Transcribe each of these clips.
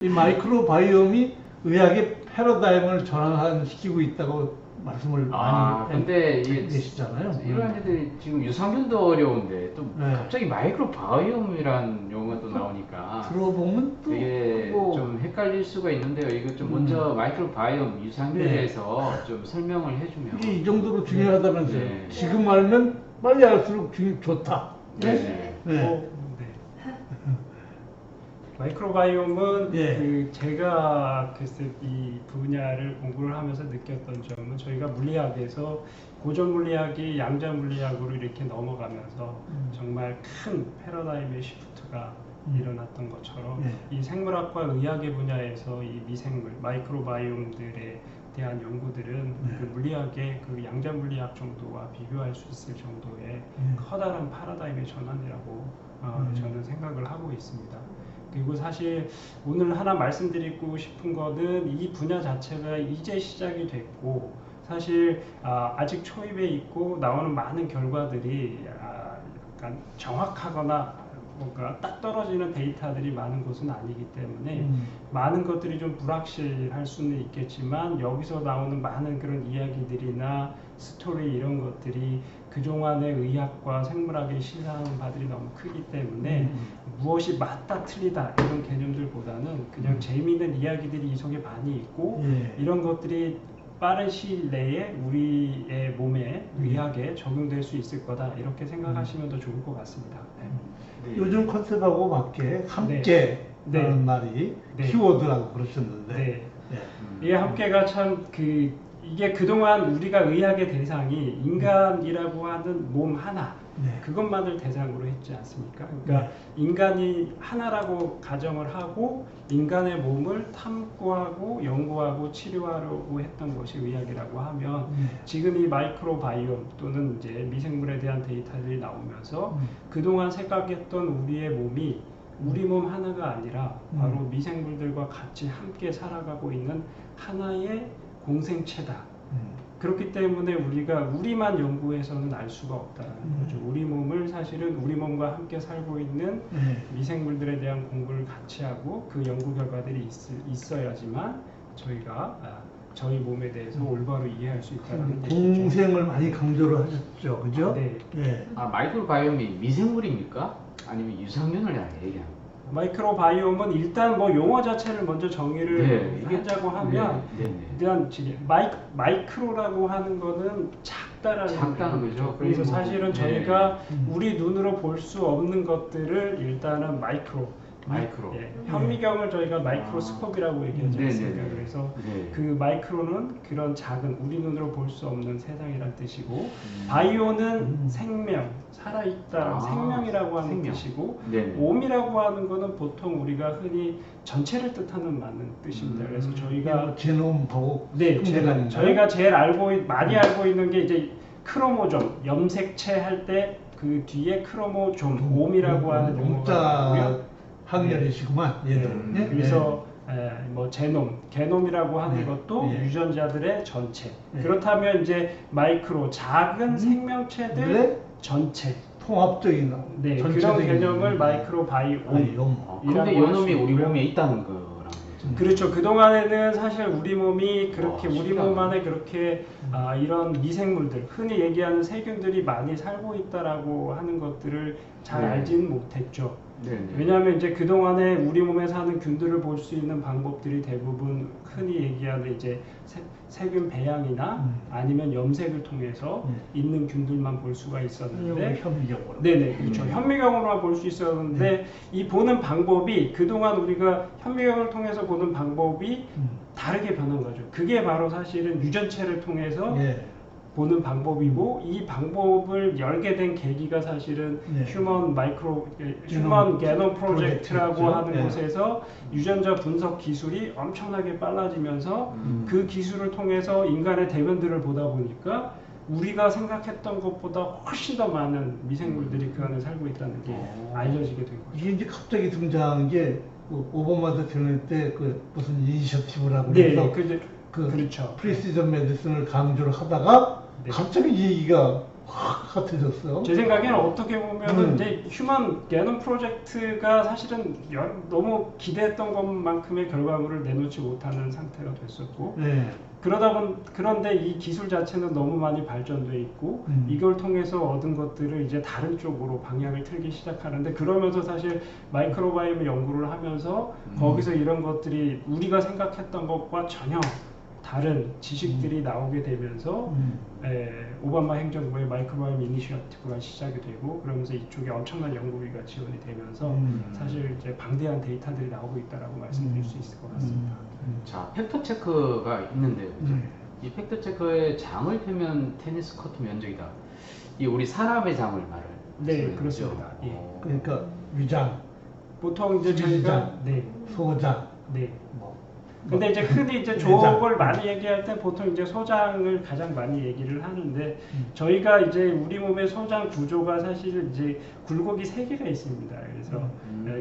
이 마이크로바이옴이 의학의 패러다임을 전환시키고 있다고 말씀을 많이 근데 이게 계시잖아요. 이런 애들이 지금 유산균도 어려운데 또 네. 갑자기 마이크로바이옴이란 용어가 또 나오니까 들어보면 또 되게 뭐 좀 헷갈릴 수가 있는데요. 이거 좀 먼저 마이크로바이옴 유산균에 네. 대해서 좀 설명을 해주면 이게 이 정도로 중요하다면서요. 네. 지금 알면 빨리 알수록 좋다. 네. 네. 마이크로바이옴은 예. 제가 글쎄 이 분야를 공부를 하면서 느꼈던 점은 저희가 물리학에서 고전 물리학이 양자 물리학으로 이렇게 넘어가면서 정말 큰 패러다임의 시프트가 일어났던 것처럼 이 생물학과 의학의 분야에서 이 미생물 마이크로바이옴들에 대한 연구들은 그 물리학의 그 양자 물리학 정도와 비교할 수 있을 정도의 커다란 파라다임의 전환이라고 저는 생각을 하고 있습니다. 그리고 사실 오늘 하나 말씀드리고 싶은 거는 이 분야 자체가 이제 시작이 됐고 사실 아직 초입에 있고 나오는 많은 결과들이 약간 정확하거나 뭔가 딱 떨어지는 데이터들이 많은 곳은 아니기 때문에 많은 것들이 좀 불확실할 수는 있겠지만 여기서 나오는 많은 그런 이야기들이나 스토리 이런 것들이 그동안의 의학과 생물학의 시사하는 바들이 너무 크기 때문에 무엇이 맞다 틀리다 이런 개념들보다는 그냥 재미있는 이야기들이 이 속에 많이 있고 이런 것들이 빠른 시일 내에 우리의 몸에 의학에 적용될 수 있을 거다 이렇게 생각하시면 더 좋을 것 같습니다. 네. 요즘 컨셉하고 맞게 함께라는 말이 키워드라고 그러셨는데 이 함께가 참 이게 그동안 우리가 의학의 대상이 인간이라고 하는 몸 하나 그것만을 대상으로 했지 않습니까? 그러니까 인간이 하나라고 가정을 하고 인간의 몸을 탐구하고 연구하고 치료하려고 했던 것이 의학이라고 하면 지금 이 마이크로바이옴 또는 이제 미생물에 대한 데이터들이 나오면서 그동안 생각했던 우리의 몸이 우리 몸 하나가 아니라 바로 미생물들과 같이 함께 살아가고 있는 하나의 공생체다. 그렇기 때문에 우리가 우리만 연구해서는 알 수가 없다는 거죠. 우리 몸을 사실은 우리 몸과 함께 살고 있는 미생물들에 대한 공부를 같이 하고 그 연구 결과들이 있어야지만 저희가 저희 몸에 대해서 올바로 이해할 수 있다는 얘기죠. 공생을 많이 강조를 하셨죠, 그죠? 네. 마이크로바이옴이 미생물입니까? 아니면 유산균을 얘기하는 거예요? 마이크로바이옴은 일단 뭐 용어 자체를 먼저 정의를 하자고 하면 일단 마이크로라고 하는 거는 작다라는 거죠. 그래서 사실은 저희가 우리 눈으로 볼 수 없는 것들을 일단은 마이크로. 현미경을 저희가 마이크로스코프라고 얘기하지 않습니까? 그래서 그 마이크로는 그런 작은 우리 눈으로 볼 수 없는 세상이란 뜻이고 바이오는 생명, 살아있다, 생명이라고 하는 뜻이고 옴이라고 하는 거는 보통 우리가 흔히 전체를 뜻하는 맞는 뜻입니다. 그래서 저희가 제놈하고 저희가 제일 많이 알고 있는 게 이제 크로모좀, 염색체 할 때 그 뒤에 크로모좀, 옴이라고 하는 용어가 있고요. 학렬이시구만 얘들. 그래서 뭐 게놈이라고 하는 것도 유전자들의 전체. 그렇다면 이제 마이크로 작은 생명체들 전체. 통합적인 그런 개념을 마이크로바이옴. 근데 요놈이 우리 몸에 있다는 거라는 거죠. 그렇죠. 그 동안에는 사실 우리 몸이 그렇게 우리 몸 안에 그렇게 이런 미생물들, 흔히 얘기하는 세균들이 많이 살고 있다라고 하는 것들을 잘 알지는 못했죠. 왜냐하면 이제 그 동안에 우리 몸에 사는 균들을 볼 수 있는 방법들이 대부분 흔히 얘기하는 이제 세균 배양이나 아니면 염색을 통해서 있는 균들만 볼 수가 있었는데, 현미경으로. 그렇죠. 현미경으로만 볼 수 있었는데 이 보는 방법이 그동안 우리가 현미경을 통해서 보는 방법이 다르게 변한 거죠. 그게 바로 사실은 유전체를 통해서 보는 방법이고 이 방법을 열게 된 계기가 사실은 휴먼 게놈 프로젝트라고 하는 곳에서 유전자 분석 기술이 엄청나게 빨라지면서 그 기술을 통해서 인간의 대변들을 보다 보니까 우리가 생각했던 것보다 훨씬 더 많은 미생물들이 그 안에 살고 있다는 게 알려지게 된 거죠. 이게 이제 갑자기 등장한 게 오바마 대통령 때 무슨 이니셔티브라고 해서 그렇죠. 프리시전 메디슨을 강조를 하다가 갑자기 이 얘기가 확 같아졌어요. 제 생각에는 어떻게 보면 이제 휴먼 게놈 프로젝트가 사실은 너무 기대했던 것만큼의 결과물을 내놓지 못하는 상태가 됐었고 네. 그런데 이 기술 자체는 너무 많이 발전돼 있고 이걸 통해서 얻은 것들을 이제 다른 쪽으로 방향을 틀기 시작하는데 그러면서 사실 마이크로바이옴 연구를 하면서 거기서 이런 것들이 우리가 생각했던 것과 전혀 다른 지식들이 나오게 되면서 오바마 행정부의 마이크로바이옴 이니셔티브가 시작이 되고 그러면서 이쪽에 엄청난 연구비가 지원이 되면서 사실 이제 방대한 데이터들이 나오고 있다라고 말씀드릴 수 있을 것 같습니다. 자, 팩트 체크가 있는데요. 그죠? 이 팩트 체크의 장을 펴면 테니스 코트 면적이다. 이 우리 사람의 장을 말을 네, 하시는 거죠? 그렇습니다. 예. 그러니까 위장, 보통 이제 저희가 위장, 네, 소장, 네. 뭐. 근데 이제 흔히 이제 내장. 조업을 많이 얘기할 때 보통 이제 소장을 가장 많이 얘기를 하는데 저희가 이제 우리 몸의 소장 구조가 사실 이제 굴곡이 3개가 있습니다. 그래서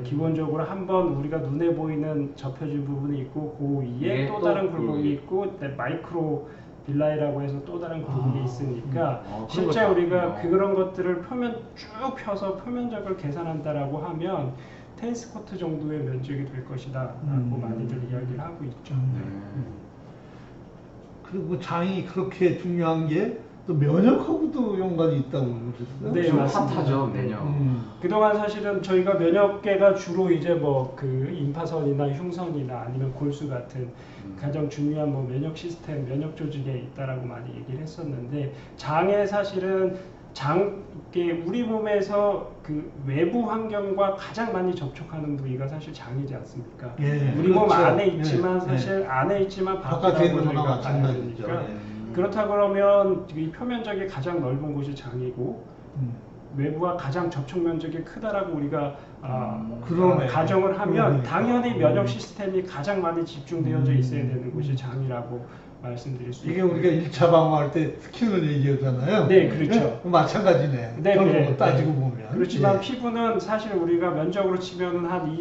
기본적으로 한번 우리가 눈에 보이는 접혀진 부분이 있고 그 위에 또 다른 굴곡이 있고 마이크로 빌라이라고 해서 또 다른 굴곡이 있으니까 실제 우리가 그런 것들을 쭉 펴서 표면적을 계산한다라고 하면 테니스 코트 정도의 면적이 될 것이다 라고 많이들 이야기를 하고 있죠. 그리고 장이 그렇게 중요한 게 또 면역하고도 연관이 있다고 그러셨어요? 네, 좀 맞습니다. 핫하죠, 면역. 그동안 사실은 저희가 면역계가 주로 이제 뭐 그 임파선이나 흉선이나 아니면 골수 같은 가장 중요한 뭐 면역 시스템, 면역 조직에 있다라고 많이 얘기를 했었는데 장에 사실은 우리 몸에서 그 외부 환경과 가장 많이 접촉하는 부위가 사실 장이지 않습니까? 예, 우리 몸 그렇죠. 안에 있지만 예, 사실 안에 있지만 바깥에 있는 밖이라고 거나 저희가 봐야 마찬가지죠. 되니까 예. 그렇다 그러면 이 표면적이 가장 넓은 곳이 장이고 외부와 가장 접촉 면적이 크다라고 우리가 그러네. 가정을 하면 그러니까. 당연히 면역 시스템이 가장 많이 집중되어져 있어야 되는 곳이 장이라고 말씀드릴 수 이게 있습니다. 우리가 1차 방어할 때 스킨을 얘기하잖아요. 네, 그렇죠. 마찬가지네. 네, 결국은 네, 따지고 네. 보면. 그렇지만 예. 피부는 사실 우리가 면적으로 치면은 한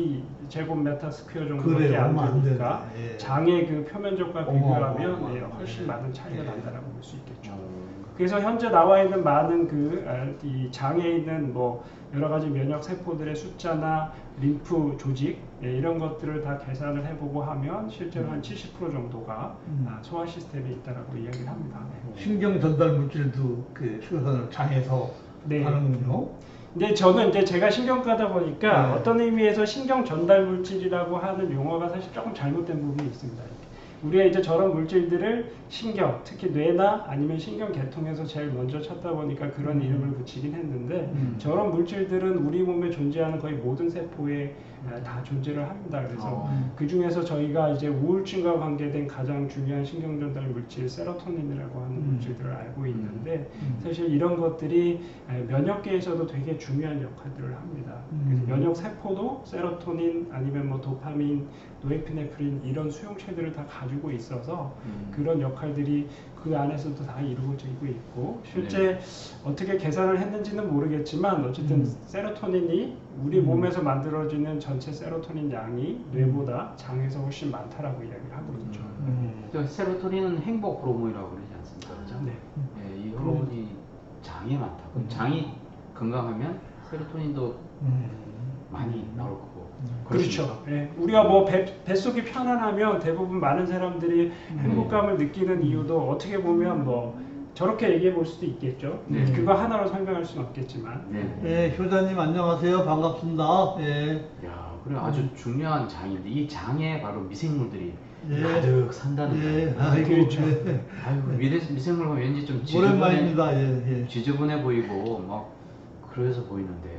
2제곱미터 스퀘어 정도밖에 그래요. 안 얼마 안 되니까 되네. 예. 장의 그 표면적과 비교하면 예, 훨씬 예. 많은 차이가 난다라고 볼 수 있겠죠. 어. 그래서 현재 나와 있는 많은 이 장에 있는 뭐 여러 가지 면역 세포들의 숫자나 림프 조직 이런 것들을 다 계산을 해보고 하면 실제로 한 70% 정도가 소화 시스템에 있다라고 이야기를 합니다. 신경 전달 물질도 그 혈관을 장에서 네. 하는군요. 근데 저는 이제 제가 신경과다 보니까 네. 어떤 의미에서 신경 전달 물질이라고 하는 용어가 사실 조금 잘못된 부분이 있습니다. 우리가 이제 저런 물질들을 신경, 특히 뇌나 아니면 신경계통에서 제일 먼저 찾다 보니까 그런 이름을 붙이긴 했는데 저런 물질들은 우리 몸에 존재하는 거의 모든 세포에 다 존재를 합니다. 그래서 그 중에서 저희가 이제 우울증과 관계된 가장 중요한 신경전달 물질 세로토닌이라고 하는 물질들을 알고 있는데 사실 이런 것들이 면역계에서도 되게 중요한 역할들을 합니다. 그래서 면역 세포도 세로토닌 아니면 뭐 도파민, 노에피네프린 이런 수용체들을 다 가지고 있어서 그런 역할들이 그 안에서도 다 이루어지고 있고 실제 어떻게 계산을 했는지는 모르겠지만 어쨌든 세로토닌이 우리 몸에서 만들어지는 전체 세로토닌 양이 뇌보다 장에서 훨씬 많다라고 이야기를 하고 있죠. 세로토닌은 행복 호르몬이라고 그러지 않습니까? 그죠? 네. 예, 이 호르몬이 장에 많다. 그럼 장이 건강하면 세로토닌도 많이 나올 거고. 그렇죠. 예, 우리가 뭐 뱃속이 편안하면 대부분 많은 사람들이 행복감을 느끼는 이유도 어떻게 보면 뭐 저렇게 얘기해 볼 수도 있겠죠. 그거 하나로 설명할 수는 없겠지만. 네, 효자님 안녕하세요. 반갑습니다. 예. 야, 그래 아주 중요한 장인데 이 장에 바로 미생물들이 예. 가득 산다는 예. 거예요. 아이고, 그렇죠. 예. 아이고 미생물 보면 왠지 좀 오랜만입니다. 예. 예. 지저분해 보이고 막 그래서 보이는데.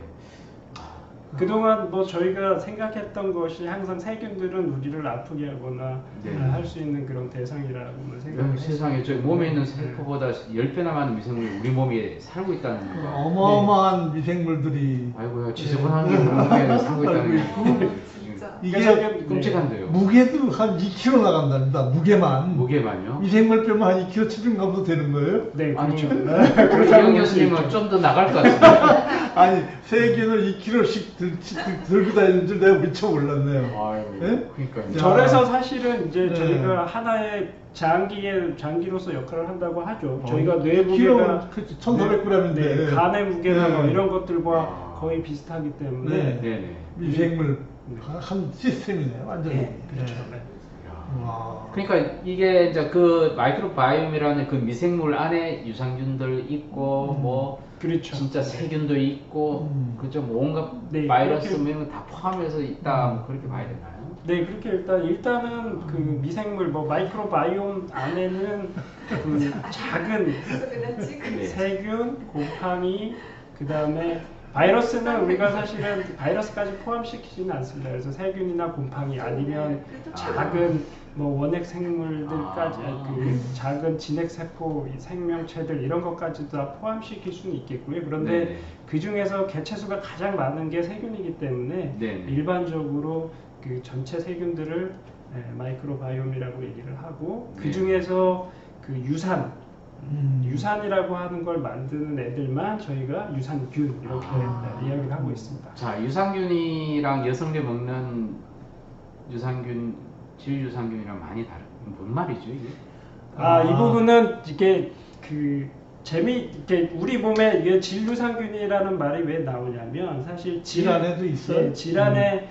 그동안 뭐 저희가 생각했던 것이 항상 세균들은 우리를 아프게 하거나 할 수 있는 그런 대상이라고만 생각을 세상에 저희 몸에 있는 세포보다 10배나 많은 미생물이 우리 몸에 살고 있다는 거. 어마어마한 미생물들이 아이고야 지저분한 게 우리 몸에 살고 있다는 거. 진짜. 이게 그래서 끔찍한데요. 무게도 한 2kg 나간답니다. 무게만. 무게만요? 미생물 빼면 한 2kg 체중 감소 되는 거예요? 네, 아니, 그렇죠. 우리 이영 교수님은 좀 더 나갈 것 같은데. 아니 세균을 2kg씩 들고 다니는 줄 내가 미처 몰랐네요. 아유, 예? 그러니까요. 자, 절에서 사실은 이제 네. 저희가 하나의 장기로서 역할을 한다고 하죠. 저희가 뇌 무게가 1,400g인데 네, 간의 무게나 뭐 네. 이런 것들과 아. 거의 비슷하기 때문에 네. 네네. 미생물 네. 한 시스템이네요, 완전히. 네, 그렇죠. 네. 네. 와. 그러니까 이게 이제 그 마이크로바이옴이라는 그 미생물 안에 유산균들 있고 뭐 그렇죠. 진짜 세균도 있고 그죠, 뭐 온갖 네, 바이러스 그렇게- 뭐 이런 거 다 포함해서 있다, 뭐 그렇게 봐야 되나요? 네, 그렇게 일단은 그 미생물 뭐 마이크로바이옴 안에는 그 작은 네. 세균, 곰팡이, 그 다음에 바이러스는 우리가 사실은 바이러스까지 포함시키지는 않습니다. 그래서 세균이나 곰팡이 아니면 작은 뭐 원핵 생물들까지 그 작은 진핵 세포 생명체들 이런 것까지도 다 포함시킬 수는 있겠고요. 그런데 네네. 그 중에서 개체수가 가장 많은 게 세균이기 때문에 네네. 일반적으로 그 전체 세균들을 마이크로바이옴이라고 얘기를 하고 네. 그 중에서 그 유산이라고 하는 걸 만드는 애들만 저희가 유산균 이렇게 이야기를 하고 있습니다. 자, 유산균이랑 여성들 먹는 유산균, 질유산균이랑 많이 다른, 뭔 말이죠 이게? 이 부분은 이게 그 이게 우리 몸에 이게 질유산균이라는 말이 왜 나오냐면 사실 질 안에도 있어요? 네, 질 안에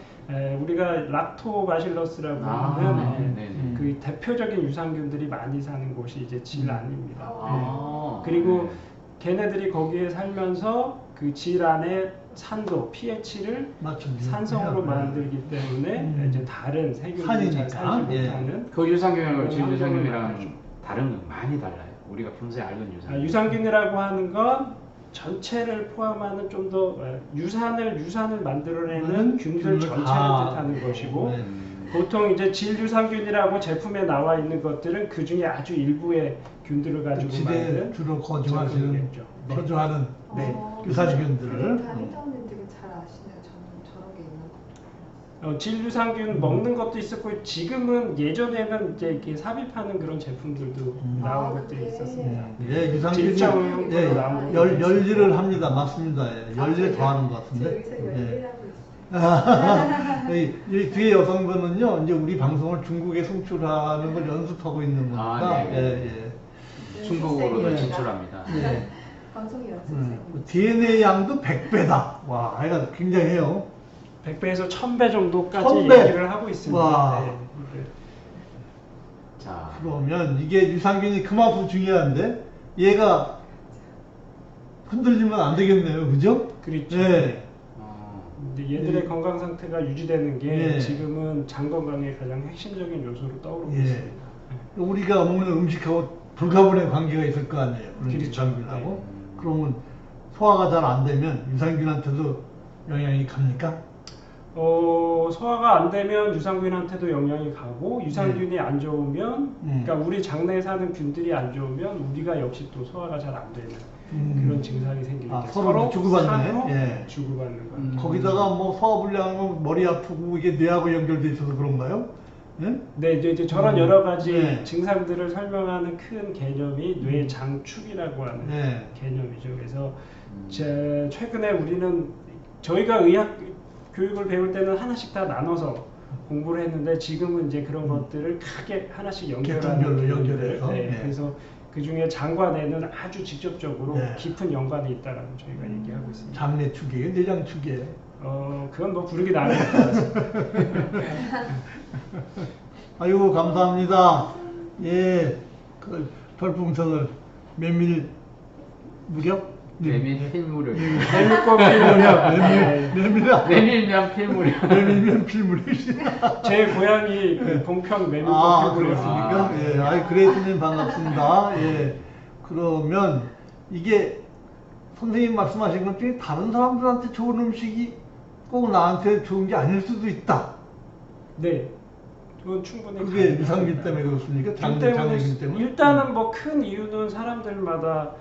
우리가 락토바실러스라고 하는 네네. 그 대표적인 유산균들이 많이 사는 곳이 이제 질 안입니다. 아, 그리고 네. 걔네들이 거기에 살면서 그 질 안에 산도, pH를 맞춤 산성으로 네. 만들기 때문에 이제 다른 세균들이 잘 살지 산이니까, 예. 못하는 그 유산균이랑 그런 환경을 질유산균이랑 말하죠. 다른 건 많이 달라요. 우리가 평소에 알던 유산균. 유산균이라고 하는 건 전체를 포함하는 좀 더 유산을 만들어내는 균들 전체를 뜻하는 것이고 네. 보통 이제 질유산균이라고 제품에 나와 있는 것들은 그 중에 아주 일부의 균들을 가지고 질에 만든 주로 거주하시는 제품이겠죠. 네. 거주하는 네. 유산균들을 다니타운님 되게 잘 아시네요. 저는 저런 게 있는 거. 질유산균 먹는 것도 있었고 지금은 예전에는 이제 이렇게 삽입하는 그런 제품들도 나온 것들이 그래. 있었습니다. 예, 유산균이 질적용으로 나온 것도 열일을 합니다. 맞습니다. 예, 열일 더하는 것 저 같은데. 여기서 예. 열일하고 있어요. 이 뒤에 여성분은요, 이제 우리 방송을 중국에 송출하는 걸 연습하고 있는 겁니다. 아, 네. 예, 중국으로도 네. 진출합니다. 예. 예. 방송이 연습생. DNA 양도 100배다. 와, 아이가 굉장해요. 100배에서 1000배 정도까지 1000배. 얘기를 하고 있습니다. 와. 네. 자, 그러면 이게 유산균이 그만큼 중요한데 얘가 흔들리면 안 되겠네요, 그죠? 그렇죠. 예. 근데 얘들의 네. 건강 상태가 유지되는 게 네. 지금은 장 건강의 가장 핵심적인 요소로 떠오르고 예. 있습니다. 네. 우리가 먹는 음식하고 불가분의 관계가 있을 거 아니에요. 그렇죠. 유산균하고. 그러면 소화가 잘 안 되면 유산균한테도 영향이 갑니까? 소화가 안 되면 유산균한테도 영향이 가고 유산균이 안 좋으면 그러니까 우리 장내에 사는 균들이 안 좋으면 우리가 역시 또 소화가 잘 안 되는 그런 증상이 생기니까 서로 주고받네. 서로 예. 주고받는 거죠. 거기다가 뭐 소화불량하면 머리 아프고 이게 뇌하고 연결돼 있어서 그런가요? 예? 네, 이제 저런 여러 가지 네. 증상들을 설명하는 큰 개념이 뇌장축이라고 하는 네. 개념이죠. 그래서 최근에 우리는 저희가 의학 교육을 배울 때는 하나씩 다 나눠서 공부를 했는데 지금은 이제 그런 것들을 크게 하나씩 연결하는 계통별로 개념들. 연결해서. 네, 네. 그래서 그 중에 장과 뇌는 아주 직접적으로 네. 깊은 연관이 있다라고 저희가 얘기하고 있습니다. 장내축이에요, 내장축이에요. 그건 뭐 부르기 나을 것 같습니다. 아이고 감사합니다. 예, 그 별풍선을 메밀 무렵? 메밀 필무렵. 메밀꽃 필무렵. 메밀이야. 메밀면 필무렵. 메밀면 필무렵. 제 고향이 그 봉평 메밀꽃 아, 필무렵입니다. 그렇습니까? 예, 아이 그레이트님 반갑습니다. 예, 그러면 이게 선생님 말씀하신 것 중에 다른 사람들한테 좋은 음식이 꼭 나한테 좋은 게 아닐 수도 있다. 네, 그건 충분히 그게 가능합니다. 유산균 때문에 그렇습니까? 장내균 때문에? 일단은 뭐 큰 이유는 사람들마다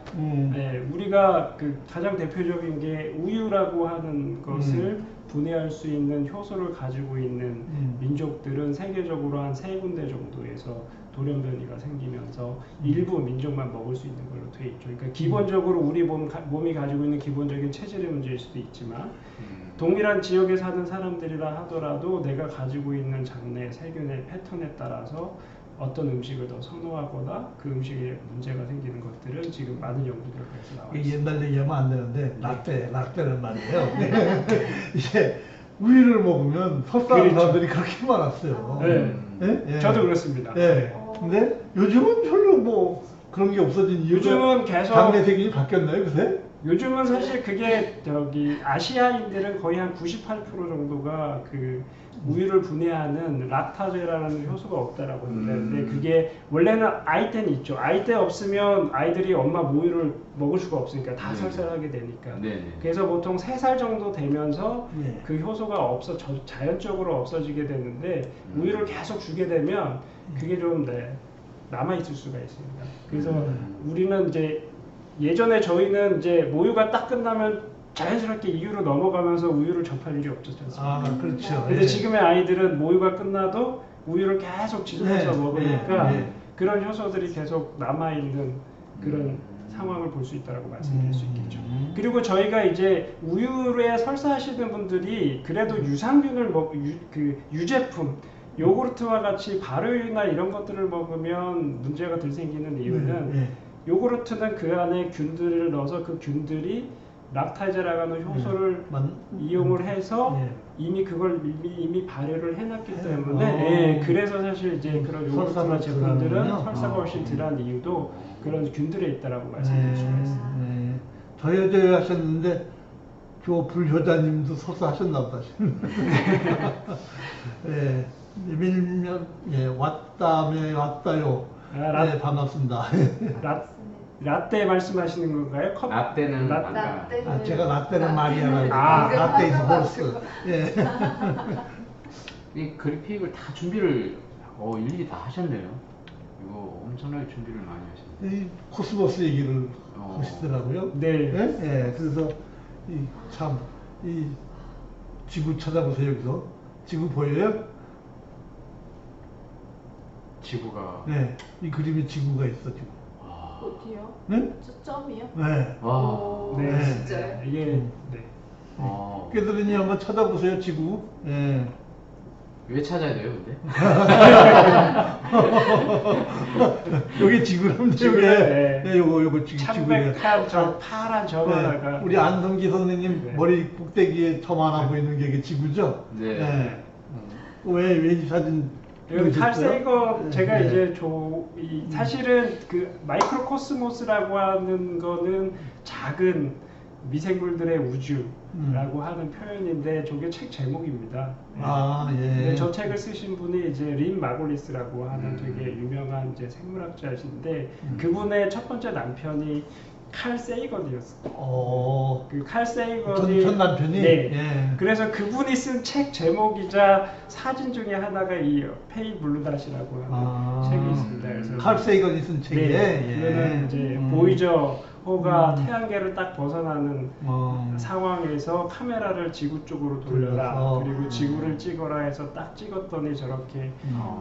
우리가 그 가장 대표적인 게 우유라고 하는 것을 분해할 수 있는 효소를 가지고 있는 민족들은 세계적으로 한 3군데 정도에서 돌연변이가 생기면서 일부 민족만 먹을 수 있는 걸로 돼 있죠. 그러니까 기본적으로 우리 몸이 가지고 있는 기본적인 체질의 문제일 수도 있지만 동일한 지역에 사는 사람들이라 하더라도 내가 가지고 있는 장내 세균의 패턴에 따라서 어떤 음식을 더 선호하거나 그 음식에 문제가 생기는 것들은 지금 많은 연구 결과에서 나와 이게 있습니다. 옛날 얘기하면 안 되는데 라떼는 말이에요. 이제 우유를 먹으면 설사하는 그렇죠. 사람들이 그렇게 많았어요. 네. 예? 저도 그렇습니다. 예. 근데 요즘은 별로 뭐 그런 게 없어진 이유가 요즘은 계속 장내 세균이 바뀌었나요, 그새? 요즘은 사실 그게 저기 아시아인들은 거의 한 98% 정도가 그 우유를 분해하는 락타제라는 효소가 없다라고 합니다. 근데 그게 원래는 아이 때는 있죠. 아이 때 없으면 아이들이 엄마 모유를 먹을 수가 없으니까 다 네. 설사하게 되니까. 네네. 그래서 보통 3살 정도 되면서 네. 그 효소가 자연적으로 없어지게 되는데 우유를 계속 주게 되면 그게 좀 남아있을 수가 있습니다. 그래서 우리는 이제 예전에 저희는 이제 모유가 딱 끝나면 자연스럽게 이유로 넘어가면서 우유를 접할 일이 없었지 않습니까? 아, 그렇죠. 근데 예. 지금의 아이들은 모유가 끝나도 우유를 계속 지속해서 네, 먹으니까 네, 네. 그런 효소들이 계속 남아있는 그런 상황을 볼 수 있다고 말씀드릴 수 있겠죠. 그리고 저희가 이제 우유에 설사하시는 분들이 그래도 유산균을 그 유제품 요구르트와 같이 발효유나 이런 것들을 먹으면 문제가 덜 생기는 이유는 네. 요구르트는 그 안에 균들을 넣어서 그 균들이 락타제라고 하는 효소를 이용을 해서 이미 그걸 이미 발효를 해놨기 때문에 그래서 사실 이제 그런 요구르트나 제품들은 설사가 훨씬 덜한 이유도 그런 균들에 있다라고 말씀드릴 수가 있습니다. 저희 하셨는데 조 불효자님도 설사하셨나 보다. 예, 밀면 왔다요. 네, 반갑습니다. 라떼 말씀하시는 건가요? 라떼는 라떼는 아, 제가 라떼는 마리아라고. 아, 라떼 이즈 볼스. 예. 이 그래픽을 다 준비를 일일이 다 하셨네요. 이거 엄청나게 준비를 많이 하셨네요. 이 코스모스 얘기를 하시더라고요. 네. 예? 예, 그래서 이 지구 찾아보세요. 여기서 지구 보여요? 지구가 네, 이 그림에 지구가 있어 지금. 어디요? 네? 점이요? 네. 오, 네. 진짜요? 이게 네. 깨들으니 한번 찾아보세요 지구. 예. 왜 찾아야 돼요, 근데? 요게 지구랍니다. 요게. 네. 네, 요거 지구래요. 창백한 저 파란 점 하나가 네, 우리 안성기 선생님 네. 머리 꼭대기에 점 하나 보이는 게 이게 지구죠? 네. 네. 왜 이 사진 여기 탈세이거 네. 제가 네. 이제 사실은 그 마이크로코스모스라고 하는 거는 작은 미생물들의 우주라고 하는 표현인데 저게 책 제목입니다. 아, 예. 근데 저 책을 쓰신 분이 이제 린 마골리스라고 하는 되게 유명한 이제 생물학자이신데 그분의 첫 번째 남편이 칼 세이건이었어요. 그 칼 세이건이 전 남편이? 네. 예. 그래서 그분이 쓴 책 제목이자 사진 중에 하나가 이 페이 블루닷이라고 하는 책이 있습니다. 그래서 칼 세이건이 쓴 책이에. 네. 그거는 이제 보이저호가 태양계를 딱 벗어나는 어. 상황에서 카메라를 지구 쪽으로 돌려라. 돌려서. 그리고 지구를 찍어라 해서 딱 찍었더니 저렇게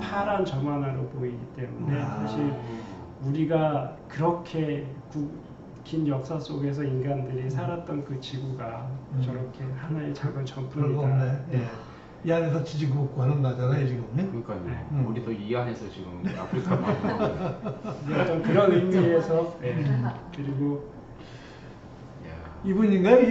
파란 점 하나로 보이기 때문에 사실 우리가 그렇게 긴 역사 속에서 인간들이 살았던 그 지구가 저렇게 하나의 작은 별거 점뿐이다. 없네. 예. 이 안에서 지지고 먹고 하는 거잖아요 지금. 그러니까요. 우리도 이 안에서 지금 아프리카만 어떤 그런 의미에서 그리고 이분인가요? 이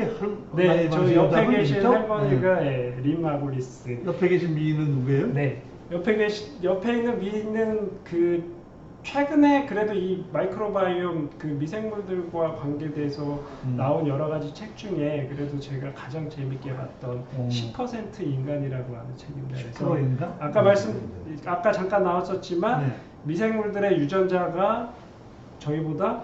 네, 저 옆에 계신 여자분? 할머니가 네. 린 마골리스. 옆에 계신 미인은 누구예요? 네, 옆에 있는 미는 그 최근에 그래도 이 마이크로바이옴 그 미생물들과 관계돼서 나온 여러 가지 책 중에 그래도 제가 가장 재밌게 봤던 10% 인간이라고 하는 책입니다. 그래서 10%인가? 아까 잠깐 나왔었지만 네. 미생물들의 유전자가 저희보다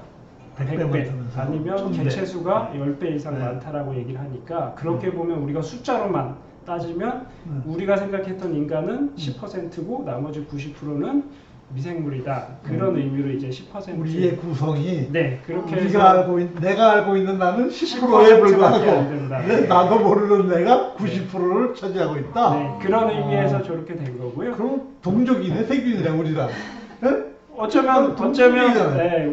100배 100배 많다면서요? 아니면 1000배. 개체수가 10배 이상 네. 많다라고 얘기를 하니까 그렇게 보면 우리가 숫자로만 따지면 우리가 생각했던 인간은 10%고 나머지 90%는 미생물이다. 그런 의미로 이제 10% 우리의 구성이 네, 그렇게 해서 내가 알고 있는 나는 10%에 10%밖에 안 불과하고 된다. 나도 모르는 내가 90%를 차지하고 있다. 네, 그런 의미에서 저렇게 된 거고요. 그럼 동족이네, 세균이랑 우리랑. 예? 어쩌면 동족이잖아요. 네,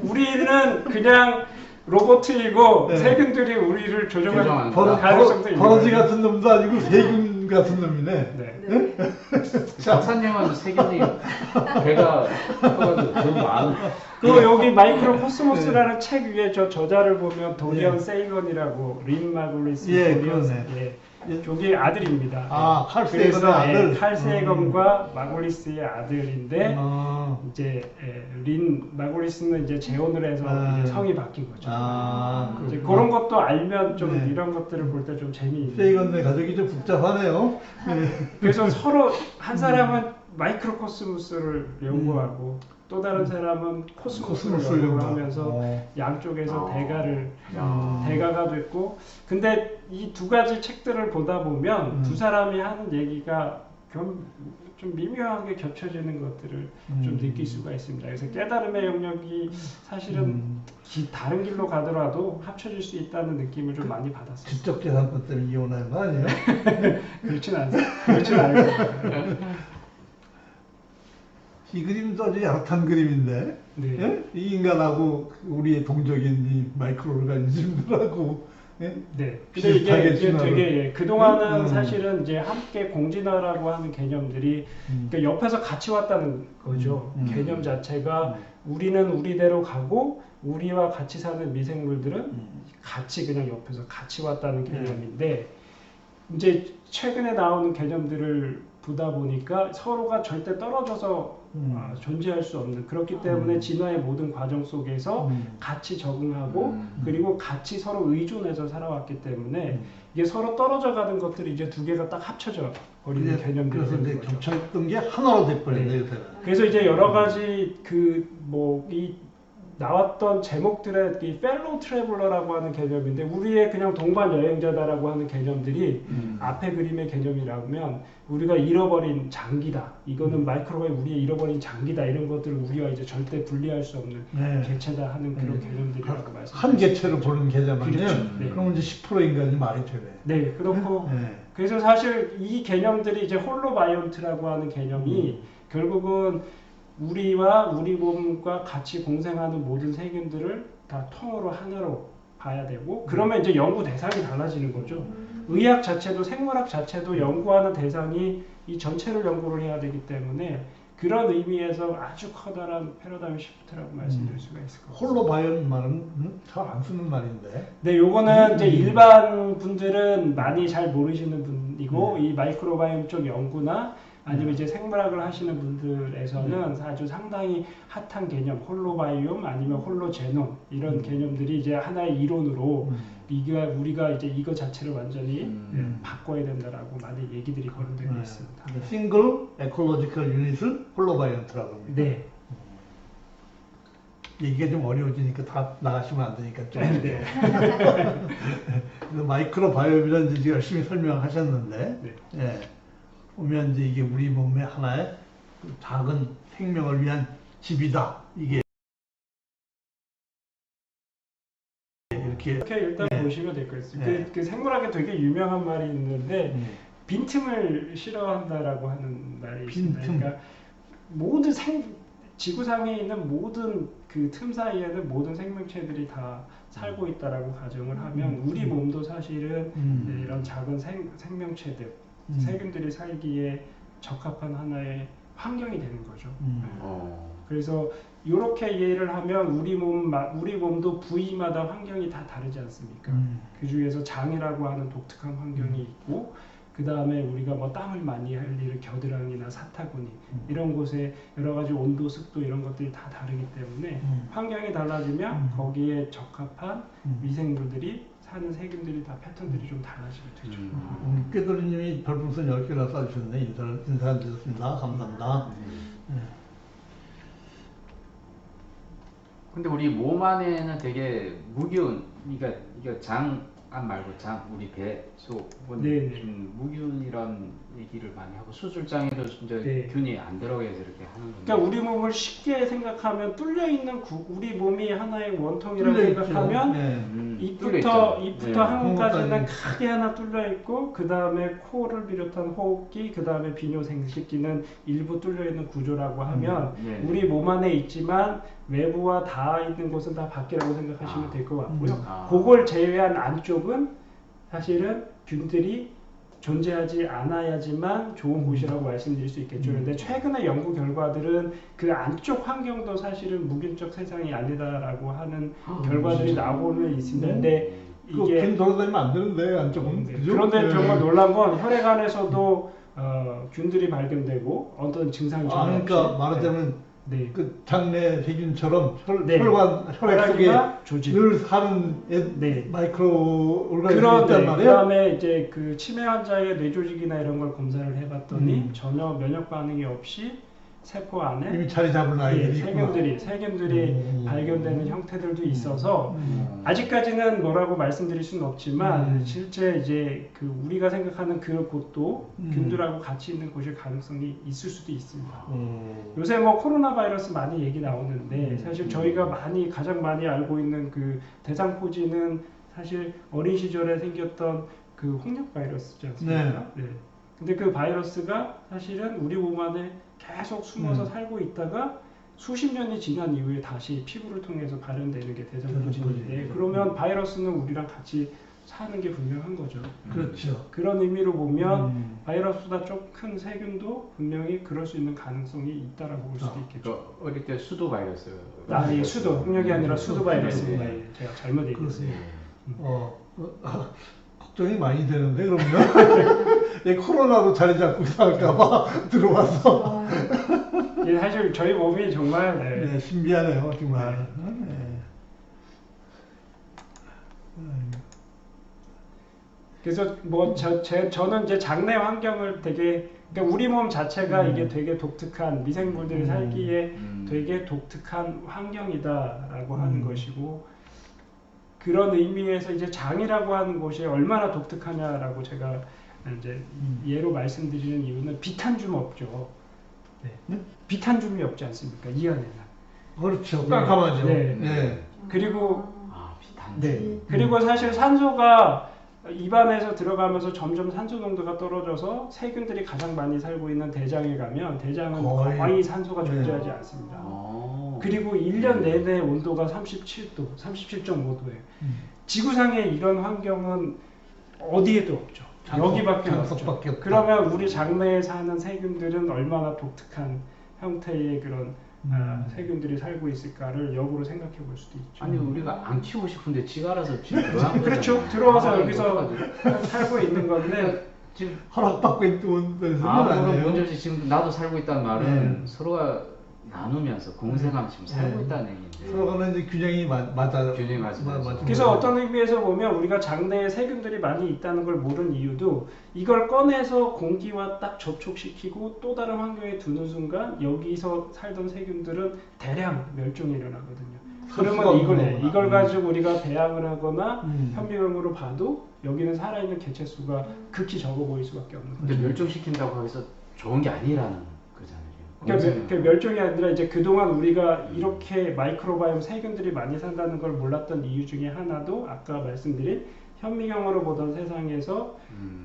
우리는 그냥 로봇이고 네. 세균들이 우리를 조종할 조종하는 가능성도 있는 버러지 거예요. 같은 놈도 아니고 세균 같은 놈이네. 네. 네. 박사님은 세균이 배가 커가지고 너무 많은. 그 여기 마이크로 코스모스라는 책 위에 저 저자를 보면 도리언 예. 세이건이라고 린 마글리스 예, 도리언 그러네. 예. 예. 저기 아들입니다. 아, 예. 칼 그래서 세이건의 아들? 칼 세이건과 마글리스의 아들인데 이제 린 마글리스는 이제 재혼을 해서 이제 성이 바뀐 거죠. 이제 그런 것도 알면 좀 네. 이런 것들을 볼 때 좀 재미있는. 세이건네 가족이 좀 복잡하네요. 그래서 서로 한 사람은 마이크로코스모스를 연구하고 또 다른 사람은 코스모스를 코스모스를 연구하면서 양쪽에서 대가가 됐고, 근데 이 두 가지 책들을 보다 보면 두 사람이 하는 얘기가 좀 미묘하게 겹쳐지는 것들을 좀 느낄 수가 있습니다. 그래서 깨달음의 영역이 사실은 다른 길로 가더라도 합쳐질 수 있다는 느낌을 좀 많이 받았어요. 지적 재산권 때문에 이혼하는 거 아니에요? 그렇진 않아요. 이 그림도 아주 야릇한 그림인데, 네. 예? 이 인간하고 우리의 동족인 이 마이크로 오르가니즘들하고 예? 네. 근데 비슷하게 이게 진화를. 되게 그동안은 사실은 이제 함께 공진화라고 하는 개념들이 그러니까 옆에서 같이 왔다는 거죠. 개념 자체가 우리는 우리대로 가고 우리와 같이 사는 미생물들은 같이 그냥 옆에서 같이 왔다는 개념인데 이제 최근에 나오는 개념들을 보다 보니까 서로가 절대 떨어져서 존재할 수 없는, 그렇기 때문에 진화의 모든 과정 속에서 같이 적응하고 그리고 같이 서로 의존해서 살아왔기 때문에 이게 서로 떨어져 가는 것들이 이제 두 개가 딱 합쳐져 버리는 개념들이 그래서 이제 되는 거죠. 겹쳐있던 게 하나로 돼버렸네, 네. 요새는. 그래서 이제 여러 가지 이 나왔던 제목들의 이 펠로우 트래블러라고 하는 개념인데 우리의 그냥 동반 여행자다라고 하는 개념들이 앞에 그림의 개념이라면 우리가 잃어버린 장기다. 이거는 마이크로가 우리의 잃어버린 장기다. 이런 것들을 우리와 이제 절대 분리할 수 없는 네. 개체다 하는 그런 개념들이라고 말씀. 한 개체로 보는 개념 아니에요? 그렇죠. 네. 그럼 이제 10%인가지 말이 되네. 네, 그렇고 네. 그래서 사실 이 개념들이 이제 홀로바이온트라고 하는 개념이 결국은 우리와 우리 몸과 같이 공생하는 모든 세균들을 다 통으로 하나로 봐야 되고 그러면 이제 연구 대상이 달라지는 거죠. 의학 자체도 생물학 자체도 연구하는 대상이 이 전체를 연구를 해야 되기 때문에 그런 의미에서 아주 커다란 패러다임 시프트라고 말씀드릴 수가 있을 것 같습니다. 홀로바이온 말은 잘 안 쓰는 말인데. 네, 요거는 이제 일반 분들은 많이 잘 모르시는 분이고 이 마이크로바이옴 쪽 연구나 아니면 이제 생물학을 하시는 분들에서는 아주 상당히 핫한 개념, 홀로바이옴 아니면 홀로제놈 이런 개념들이 이제 하나의 이론으로 우리가 이제 이거 자체를 완전히 바꿔야 된다라고 많은 얘기들이 거론되고 있습니다. 싱글 에콜로지컬 유닛을 홀로바이온트라고 합니다. 네. 얘기가 좀 어려워지니까 다 나가시면 안 되니까 좀. 네. 그래서 마이크로바이옴이라는 이제 열심히 설명하셨는데, 네. 예. 보면 이제 이게 우리 몸의 하나의 그 작은 생명을 위한 집이다. 이게 이렇게 일단 보시면 될 것 같습니다. 그 생물학에 되게 유명한 말이 있는데 빈틈을 싫어한다라고 하는 말이 있습니다. 빈틈. 그러니까 모든 지구상에 있는 모든 그 틈 사이에는 모든 생명체들이 다 살고 있다라고 가정을 하면 우리 몸도 사실은 이런 작은 생명체들, 세균들이 살기에 적합한 하나의 환경이 되는 거죠. 그래서 이렇게 이해를 하면 우리 몸도 부위마다 환경이 다 다르지 않습니까? 그 중에서 장이라고 하는 독특한 환경이 있고, 그 다음에 우리가 뭐 땀을 많이 할 일을 겨드랑이나 사타구니 이런 곳에 여러 가지 온도, 습도 이런 것들이 다 다르기 때문에 환경이 달라지면 거기에 적합한 미생물들이 사는 세균들이 다 패턴들이 좀 달라지게 되죠. 꾀돌이님이 별풍선 10개나 쏴주셨네. 인사 드렸습니다. 감사합니다. 근데 우리 몸 안에는 되게 무균, 그러니까 장 안 말고 우리 배, 속, 네네. 무균 이런 얘기를 많이 하고 수술장에도 이제 네. 균이 안 들어가게 해서 이렇게 하는 건데. 그러니까 우리 몸을 쉽게 생각하면 뚫려 있는 우리 몸이 하나의 원통이라고 뚫려 있죠. 생각하면 네. 뚫려 입부터 있잖아요. 항문까지는 항문까지. 크게 하나 뚫려 있고 그 다음에 코를 비롯한 호흡기, 그 다음에 비뇨 생식기는 일부 뚫려 있는 구조라고 하면 네. 우리 몸 안에 있지만 외부와 닿아 있는 곳은 다 밖이라고 생각하시면 될 것 같고요. 그걸 제외한 안쪽은 사실은 균들이 존재하지 않아야지만 좋은 곳이라고 말씀드릴 수 있겠죠. 그런데 최근의 연구 결과들은 그 안쪽 환경도 사실은 무균적 세상이 아니다라고 하는 결과들이 나오고는 있습니다. 근데 이게 균 돌아다니면 안 되는데 안쪽은. 네. 그죠? 그런데 네. 정말 놀란 건 혈액안에서도 균들이 발견되고 어떤 증상이 전혀 그러니까 없이 말하자면 네. 그 장내 세균처럼 네. 혈관, 혈액 속에 혈액이나 조직. 늘 사는 네. 마이크로 오르가니즘이 그런데 있단 말이에요. 그다음에 이제 그 치매 환자의 뇌조직이나 이런 걸 검사를 해봤더니 전혀 면역 반응이 없이 세포 안에 이미 자리 잡은 아이들이 있구나. 세균들이 발견되는 형태들도 있어서 아직까지는 뭐라고 말씀드릴 수는 없지만 실제 이제 그 우리가 생각하는 그 곳도 균들하고 같이 있는 곳일 가능성이 있을 수도 있습니다. 요새 뭐 코로나 바이러스 많이 얘기 나오는데 사실 저희가 가장 많이 알고 있는 그 대상포진은 사실 어린 시절에 생겼던 그 홍역 바이러스지 않습니까? 네. 근데 그 바이러스가 사실은 우리 몸 안에 계속 숨어서 살고 있다가 수십 년이 지난 이후에 다시 피부를 통해서 발현되는 게 대상포진인데 그러면 바이러스는 우리랑 같이 사는 게 분명한 거죠. 그렇죠. 그런 의미로 보면 바이러스보다 좀 큰 세균도 분명히 그럴 수 있는 가능성이 있다라고 볼 수도 있겠죠. 그 어릴 때 수도 바이러스. 아니 수도, 홍역이 아니라 수도 바이러스입니다. 네. 예, 제가 잘못 얘기했어요. 그렇습니다. 걱정이 많이 되는데 그러면 이 코로나로 자리 잡고 살까봐 들어와서 예, 사실 저희 몸이 정말 네, 신비하네요 정말. 네. 그래서 뭐 저는 이제 장내 환경을 되게 그러니까 우리 몸 자체가 이게 되게 독특한 미생물들이 살기에 되게 독특한 환경이다라고 하는 것이고 그런 의미에서 이제 장이라고 하는 곳이 얼마나 독특하냐라고 제가 이제 예로 말씀드리는 이유는 비탄줌 없죠. 네. 비탄줌이 없지 않습니까? 이 안에는. 그렇죠. 네. 깜깜하죠. 네. 네. 그리고 비탄. 네. 그리고 사실 산소가 입안에서 들어가면서 점점 산소 농도가 떨어져서 세균들이 가장 많이 살고 있는 대장에 가면 대장은 거의 산소가 존재하지 않습니다. 그리고 1년 내내 온도가 37도, 37.5도예요. 지구상에 이런 환경은 어디에도 없죠. 여기밖에 없죠. 그러면 우리 장내에 사는 세균들은 얼마나 독특한 형태의 그런 세균들이 살고 있을까를 역으로 생각해 볼 수도 있죠. 아니 우리가 안 키우고 싶은데 지가 알아서 지금 들어간 그렇죠. 거잖아요. 들어와서 여기서 살고 있는 건데 지금 허락받고 있는 데서는 그럼 아니에요. 문제지 지금 나도 살고 있다는 말은 서로가 나누면서 공생하면서 지금 살고 있다는 얘기인데. 서로가 이제 균형이 맞아요. 균형이 맞으면서. 그래서 어떤 의미에서 보면 우리가 장내에 세균들이 많이 있다는 걸 모르는 이유도 이걸 꺼내서 공기와 딱 접촉시키고 또 다른 환경에 두는 순간 여기서 살던 세균들은 대량 멸종이 일어나거든요. 그러면 이걸 가지고 우리가 배양을 하거나 현미경으로 봐도 여기는 살아있는 개체 수가 극히 적어 보일 수밖에 없는 거죠. 근데 멸종시킨다고 해서 좋은 게 아니라는 거잖아요. 그러니까 멸종이 아니라 이제 그동안 우리가 이렇게 마이크로바이옴 세균들이 많이 산다는 걸 몰랐던 이유 중에 하나도 아까 말씀드린 현미경으로 보던 세상에서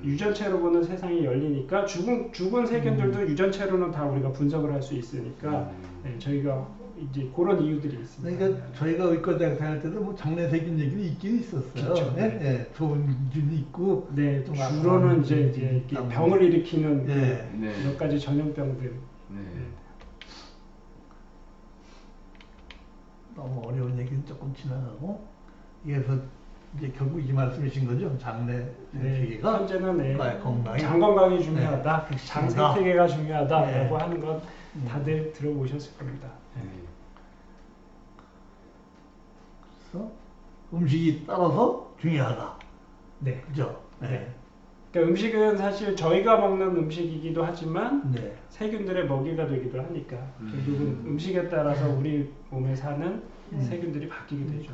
유전체로 보는 세상이 열리니까 죽은 세균들도 유전체로는 다 우리가 분석을 할 수 있으니까 네, 저희가 이제 그런 이유들이 있습니다. 그러니까 저희가 의과대학 다닐 때도 뭐 장내 세균 얘기는 있긴 있었어요. 그렇죠. 네? 네. 좋은 균이 있고. 네, 좀 주로는 이제 이렇게 병을 일으키는 네. 몇 가지 전염병들. 네. 너무 어려운 얘기는 조금 지나가고 그래서 이제 결국 이 말씀이신 거죠. 장내 생태계가 현재는 건강이 장 건강이 중요하다, 네. 장 생태계가 중요하다라고 네. 하는 건 다들 들어보셨을 겁니다. 그래서 음식이 따라서 중요하다. 네. 그죠? 네. 그러니까 음식은 사실 저희가 먹는 음식이기도 하지만 네. 세균들의 먹이가 되기도 하니까 결국은 음식에 따라서 우리 몸에 사는 세균들이 바뀌게 되죠.